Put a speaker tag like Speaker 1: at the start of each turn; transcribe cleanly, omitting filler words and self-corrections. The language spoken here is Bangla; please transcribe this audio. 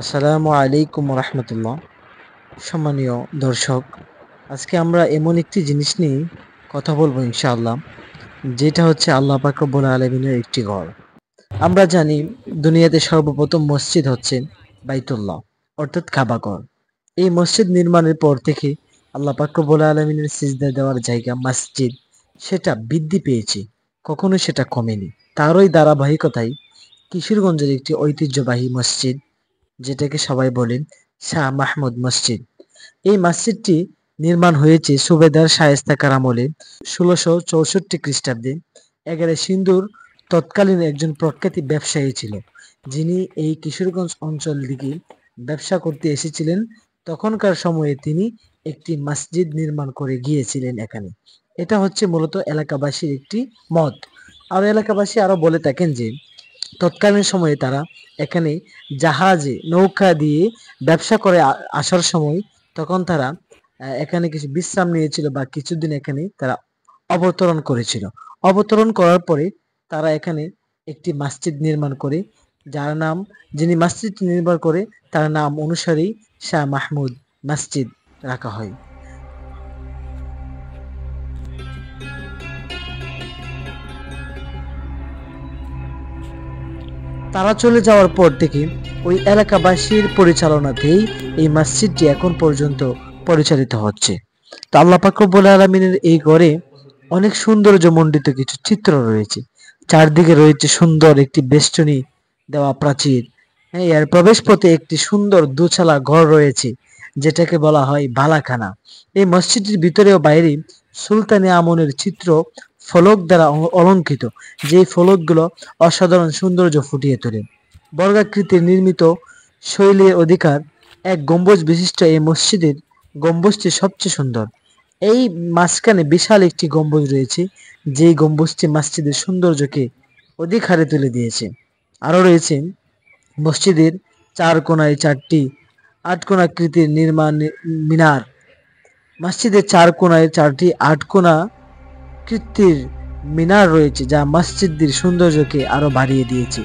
Speaker 1: আসসালামু আলাইকুম রহমতুল্লাহ। সম্মানীয় দর্শক, আজকে আমরা এমন একটি জিনিস নিয়ে কথা বলবো ইনশাআল্লাহ, যেটা হচ্ছে আল্লাহ পাক রব্বুল আলামিনের একটি ঘর। আমরা জানি দুনিয়াতে সর্বপ্রথম মসজিদ হচ্ছে বাইতুল্লাহ, অর্থাৎ কাবা ঘর। এই মসজিদ নির্মাণের পর থেকে আল্লাহ পাক রব্বুল আলামিনের সিজদা দেওয়ার জায়গা মসজিদ সেটা বৃদ্ধি পেয়েছে, কখনো সেটা কমেনি। তারই ধারাবাহিকতায় কিশোরগঞ্জের একটি ঐতিহ্যবাহী মসজিদ, যেটাকে সবাই বলেন শাহ মাহমুদ মসজিদ। এই মসজিদটি নির্মাণ হয়েছে সুবেদার শায়েস্তা খাঁর আমলে ১৬৬৪ খ্রিস্টাব্দে। এগারে সিন্ধুর তৎকালীন একজন প্রখ্যাত ব্যবসায়ী ছিল, যিনি এই কিশোরগঞ্জ অঞ্চল দিকে ব্যবসা করতে এসেছিলেন। তখনকার সময়ে তিনি একটি মসজিদ নির্মাণ করে গিয়েছিলেন এখানে। এটা হচ্ছে মূলত এলাকাবাসীর একটি মত। আর এলাকাবাসী আরো বলে থাকেন যে তৎকালীন সময়ে তারা এখানে জাহাজে নৌকা দিয়ে ব্যবসা করে আসার সময় তখন তারা এখানে কিছু বিশ্রাম নিয়েছিল বা কিছুদিন এখানে তারা অবতরণ করেছিল। অবতরণ করার পরে তারা এখানে একটি মসজিদ নির্মাণ করে, যার নাম, যিনি মসজিদ নির্মাণ করে তার নাম অনুসারেই শাহ মাহমুদ মসজিদ রাখা হয়। তারা চলে যাওয়ার পর থেকে ওই এলাকাবাসীর পরিচালনাতেই এই মসজিদটি এখন পর্যন্ত পরিচালিত হচ্ছে। তো আল্লাহ পাক রব্বুল আলামিনের এই ঘরে অনেক সৌন্দর্যমণ্ডিত কিছু চিত্র রয়েছে। চারদিকে রয়েছে সুন্দর একটি বেষ্টনী দেওয়া প্রাচীর। হ্যাঁ, এর প্রবেশ পথে একটি সুন্দর দোতলা ঘর রয়েছে, যেটাকে বলা হয় বালাখানা। এই মসজিদের ভিতরে ও বাইরে সুলতানি আমলের চিত্র ফলক দ্বারা অলঙ্কৃত, যে ফলকগুলো অসাধারণ সৌন্দর্য ফুটিয়ে তোলে। বর্গাকৃতির নির্মিত শৈলীর অধিকার এক গম্বুজ বিশিষ্ট এই মসজিদের গম্বুজটি সবচেয়ে সুন্দর। এই মাঝখানে বিশাল একটি গম্বুজ রয়েছে, যেই গম্বুজটি মসজিদের সৌন্দর্যকে অধিক হারে তুলে দিয়েছে। আরও রয়েছে মসজিদের চার কোনায় চারটি আটকোণাকৃতির নির্মাণ মিনার। মসজিদের চার কোনায় চারটি আটকোনা কৃতির মিনার রয়েছে, যা মসজিদের সৌন্দর্যকে আরো বাড়িয়ে দিয়েছে।